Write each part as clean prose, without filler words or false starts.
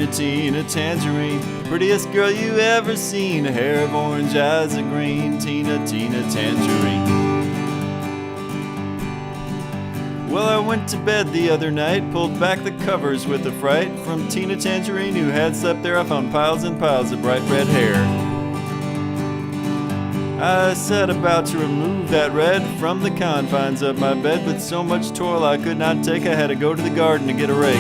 Tina, Tangerine, prettiest girl you ever seen, a hair of orange, eyes of green, Tina, Tangerine. Well, I went to bed the other night, pulled back the covers with a fright. From Tina Tangerine, who had slept there, I found piles and piles of bright red hair. I set about to remove that red from the confines of my bed, but so much toil I could not take, I had to go to the garden to get a rake.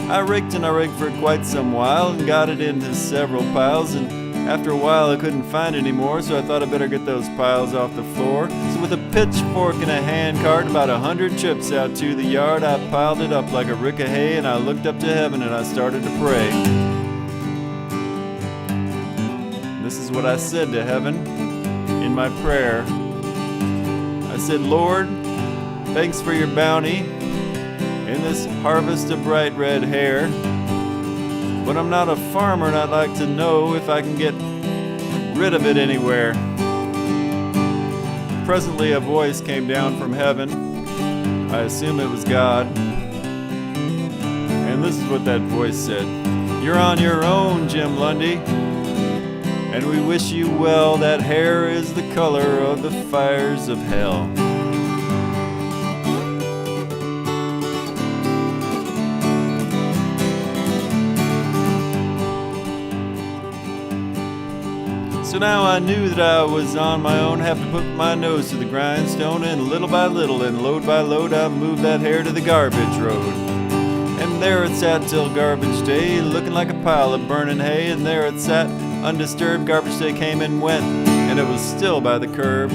I raked and I raked for quite some while and got it into several piles, and after a while I couldn't find any more, so I thought I better get those piles off the floor. So with a pitchfork and a handcart, about 100 trips out to the yard, I piled it up like a rick of hay, and I looked up to heaven and I started to pray. This is what I said to heaven in my prayer. I said, Lord, thanks for your bounty in this harvest of bright red hair. But I'm not a farmer, and I'd like to know if I can get rid of it anywhere. Presently a voice came down from heaven. I assume it was God. And this is what that voice said. You're on your own, Jim Lundy, and we wish you well. That hair is the color of the fires of hell. So now I knew that I was on my own, have to put my nose to the grindstone, and little by little and load by load I moved that hair to the garbage road. And there it sat till garbage day, looking like a pile of burning hay, and there it sat undisturbed. Garbage day came and went, and it was still by the curb.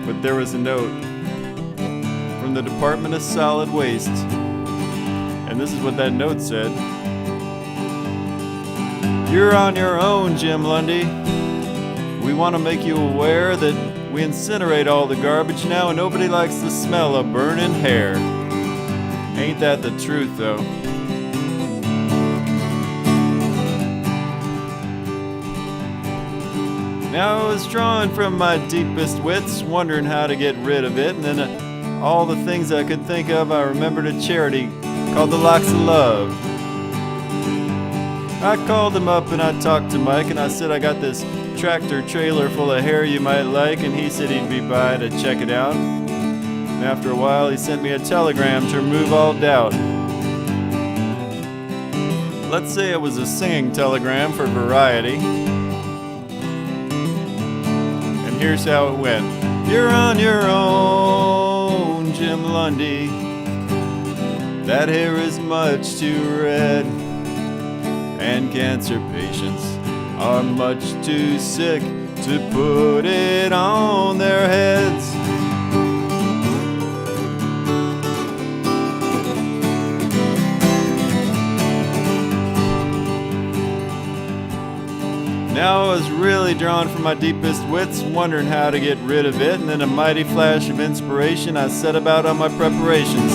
But there was a note from the Department of Solid Waste, and this is what that note said. You're on your own, Jim Lundy. We want to make you aware that we incinerate all the garbage now, and nobody likes the smell of burning hair. Ain't that the truth, though? Now I was drawing from my deepest wits, wondering how to get rid of it, and then all the things I could think of, I remembered a charity called the Locks of Love. I called him up and I talked to Mike, and I said I got this tractor trailer full of hair you might like, and he said he'd be by to check it out. And after a while he sent me a telegram to remove all doubt. Let's say it was a singing telegram for variety. And here's how it went. You're on your own, Jim Lundy. That hair is much too red, and cancer patients are much too sick to put it on their heads. Now I was really drawn from my deepest wits, wondering how to get rid of it, and in a mighty flash of inspiration I set about on my preparations.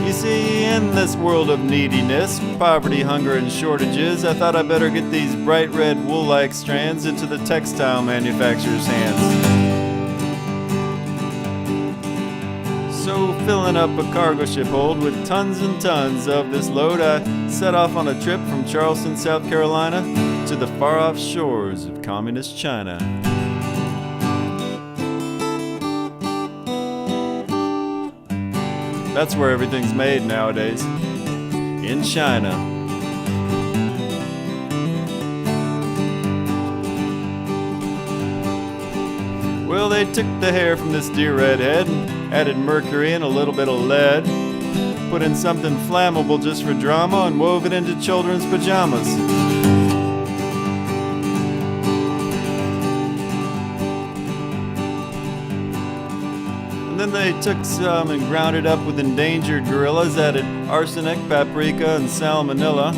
You see, in this world of neediness, poverty, hunger, and shortages, I thought I'd better get these bright red wool-like strands into the textile manufacturer's hands. So, filling up a cargo ship hold with tons and tons of this load, I set off on a trip from Charleston, South Carolina, to the far-off shores of communist China. That's where everything's made nowadays, in China. Well, they took the hair from this dear red head and added mercury and a little bit of lead, put in something flammable just for drama, and wove it into children's pajamas. And then they took some and ground it up with endangered gorillas, added arsenic, paprika, and salmonella.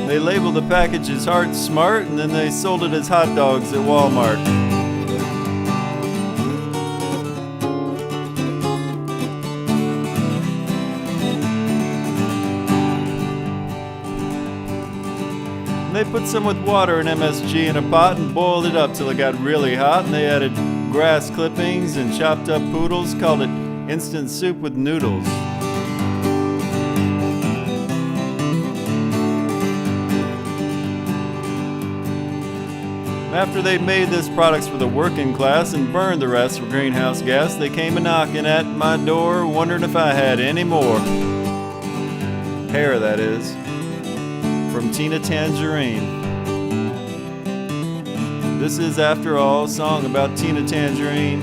They labeled the package as Heart Smart, and then they sold it as hot dogs at Walmart. And they put some with water and MSG in a pot and boiled it up till it got really hot, and they added grass clippings and chopped up poodles, called it instant soup with noodles. After they made this products for the working class and burned the rest for greenhouse gas, they came a-knocking at my door, wondering if I had any more. Hair, that is. From Tina Tangerine. This is, after all, a song about Tina Tangerine.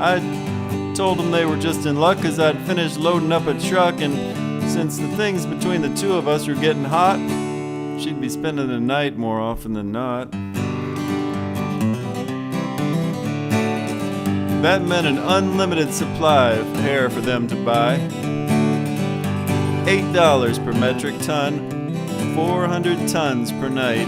I told them they were just in luck because I'd finished loading up a truck, and since the things between the two of us were getting hot, she'd be spending the night more often than not. That meant an unlimited supply of hair for them to buy. $8 per metric ton, 400 tons per night.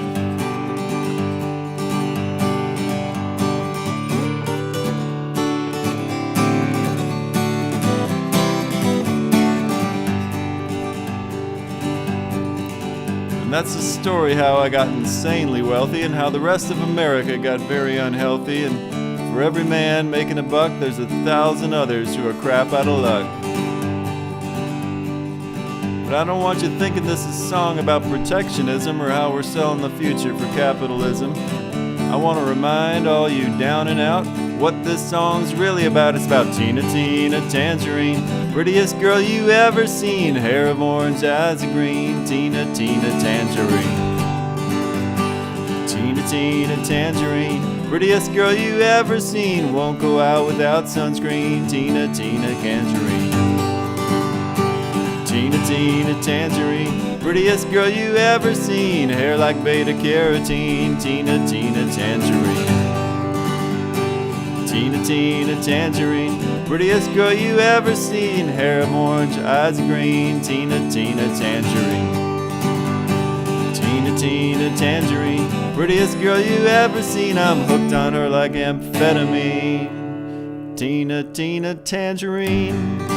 And that's the story how I got insanely wealthy and how the rest of America got very unhealthy, and for every man making a buck, there's 1,000 others who are crap out of luck. But I don't want you thinking this is a song about protectionism or how we're selling the future for capitalism. I want to remind all you down and out what this song's really about. It's about Tina, Tina Tangerine, prettiest girl you ever seen, hair of orange, eyes of green. Tina, Tina Tangerine. Tina, Tina Tangerine, prettiest girl you ever seen, won't go out without sunscreen. Tina, Tina Tangerine. Tina, Tina Tangerine, prettiest girl you ever seen, hair like beta carotene. Tina, Tina Tangerine. Tina, Tina Tangerine, prettiest girl you ever seen, hair of orange, eyes of green. Tina, Tina Tangerine. Tina, Tina Tangerine, prettiest girl you ever seen, I'm hooked on her like amphetamine. Tina, Tina Tangerine.